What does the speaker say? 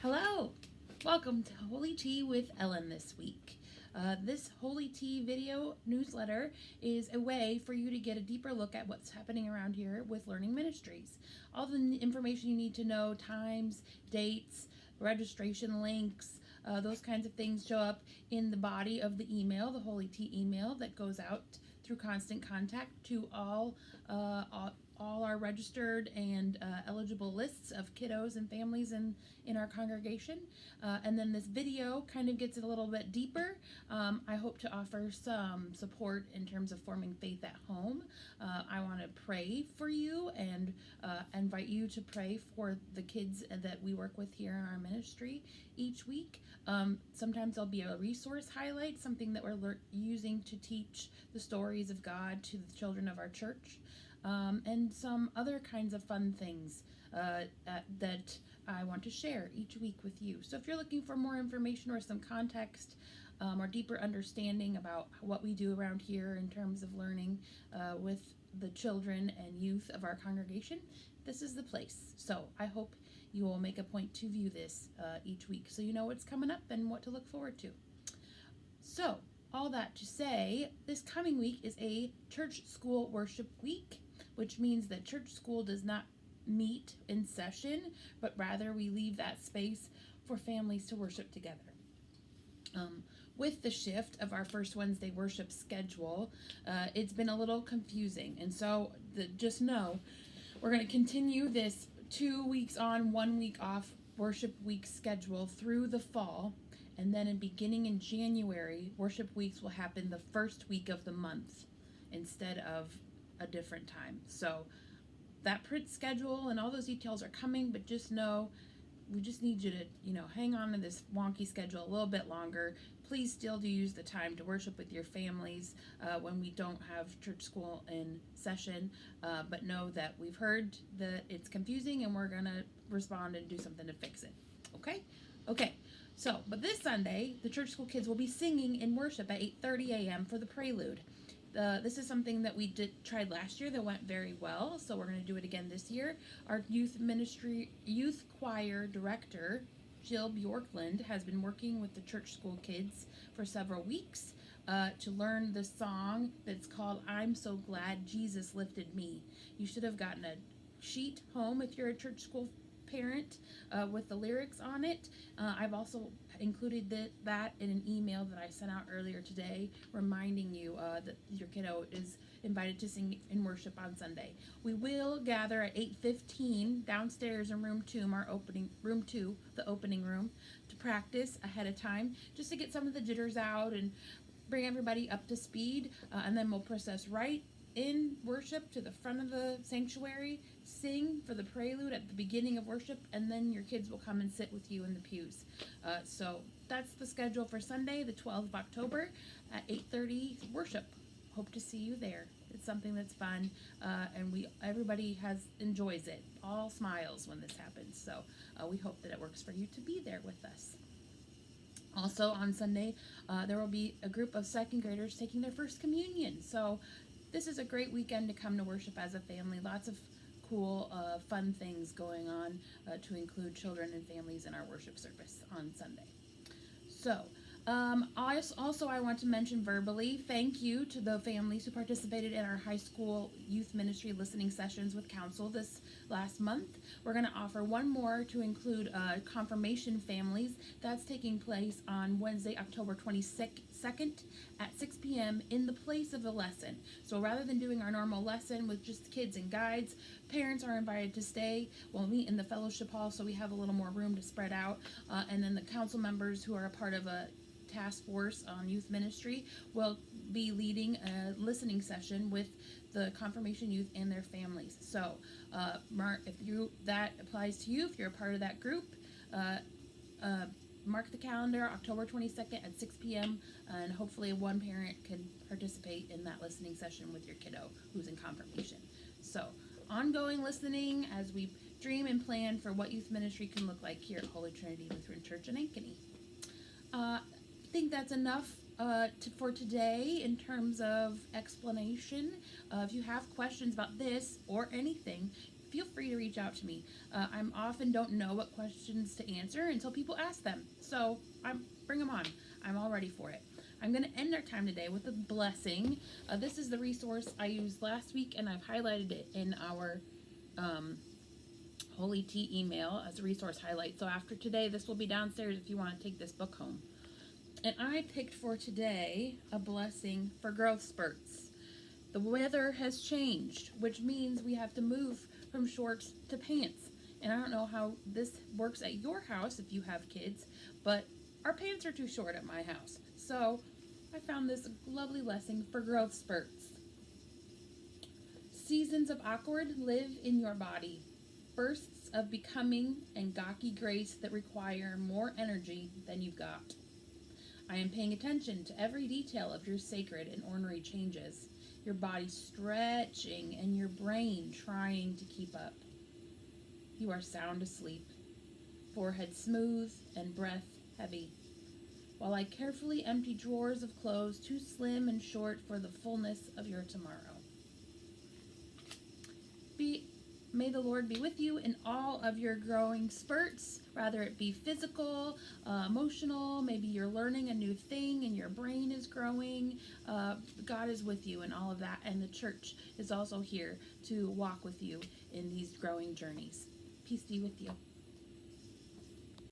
Hello! Welcome to Holy Tea with Ellen this week. This Holy Tea video newsletter is a way for you to get a deeper look at what's happening around here with Learning Ministries. All the information you need to know, times, dates, registration links, those kinds of things show up in the body of the email, the Holy Tea email that goes out through Constant Contact to all our registered and eligible lists of kiddos and families in our congregation. And then this video kind of gets a little bit deeper. I hope to offer some support in terms of forming faith at home. I want to pray for you and invite you to pray for the kids that we work with here in our ministry each week. Sometimes there'll be a resource highlight, something that we're using to teach the stories of God to the children of our church. And some other kinds of fun things that I want to share each week with you. So if you're looking for more information or some context or deeper understanding about what we do around here in terms of learning with the children and youth of our congregation, this is the place. So I hope you will make a point to view this each week so you know what's coming up and what to look forward to. So all that to say, this coming week is a church school worship week, which means that church school does not meet in session, but rather we leave that space for families to worship together. With the shift of our first Wednesday worship schedule, it's been a little confusing. And so just know we're going to continue this 2 weeks on, 1 week off worship week schedule through the fall. And then beginning in January, worship weeks will happen the first week of the month instead of a different time. So that print schedule and all those details are coming, but just know we just need you to, hang on to this wonky schedule a little bit longer. Please still do use the time to worship with your families when we don't have church school in session, but know that we've heard that it's confusing and we're going to respond and do something to fix it. Okay. So, but this Sunday, the church school kids will be singing in worship at 8:30 a.m. for the prelude. This is something that we tried last year that went very well, so we're going to do it again this year. Our youth choir director, Jill Bjorkland, has been working with the church school kids for several weeks to learn the song that's called "I'm So Glad Jesus Lifted Me." You should have gotten a sheet home if you're a church school parent with the lyrics on it. I've also included that in an email that I sent out earlier today reminding you that your kiddo is invited to sing in worship on Sunday. We will gather at 8:15 downstairs in room 2, the opening room, to practice ahead of time just to get some of the jitters out and bring everybody up to speed, and then we'll process right in worship to the front of the sanctuary, sing for the prelude at the beginning of worship, and then your kids will come and sit with you in the pews. So that's the schedule for Sunday, the 12th of October at 8:30 worship. Hope to see you there. It's something that's fun, and everybody enjoys it. All smiles when this happens. So we hope that it works for you to be there with us. Also on Sunday, there will be a group of second graders taking their first communion. So this is a great weekend to come to worship as a family. Lots of cool, fun things going on to include children and families in our worship service on Sunday. So, I want to mention verbally, thank you to the families who participated in our high school youth ministry listening sessions with council this last month. We're going to offer one more to include confirmation families. That's taking place on Wednesday, October 22nd at 6 p.m. in the place of a lesson. So rather than doing our normal lesson with just kids and guides, parents are invited to stay. We'll meet in the fellowship hall so we have a little more room to spread out. And then the council members who are a part of a task force on youth ministry will be leading a listening session with the confirmation youth and their families. So that applies to you if you're a part of that group. Mark the calendar, October 22nd at 6 p.m. and hopefully one parent can participate in that listening session with your kiddo who's in confirmation. So ongoing listening as we dream and plan for what youth ministry can look like here at Holy Trinity Lutheran Church in Ankeny. I think that's enough for today in terms of explanation. If you have questions about this or anything, feel free to reach out to me. I'm often don't know what questions to answer until people ask them. So bring them on. I'm all ready for it. I'm going to end our time today with a blessing. This is the resource I used last week, and I've highlighted it in our Holy Tea email as a resource highlight. So after today, this will be downstairs if you want to take this book home. And I picked for today a blessing for growth spurts. The weather has changed, which means we have to move from shorts to pants. And I don't know how this works at your house if you have kids, but our pants are too short at my house. So I found this lovely blessing for growth spurts. Seasons of awkward live in your body. Bursts of becoming and gawky grace that require more energy than you've got. I am paying attention to every detail of your sacred and ornery changes, your body stretching and your brain trying to keep up. You are sound asleep, forehead smooth and breath heavy, while I carefully empty drawers of clothes too slim and short for the fullness of your tomorrow. May the Lord be with you in all of your growing spurts, whether it be physical, emotional, maybe you're learning a new thing and your brain is growing. God is with you in all of that, and the church is also here to walk with you in these growing journeys. Peace be with you.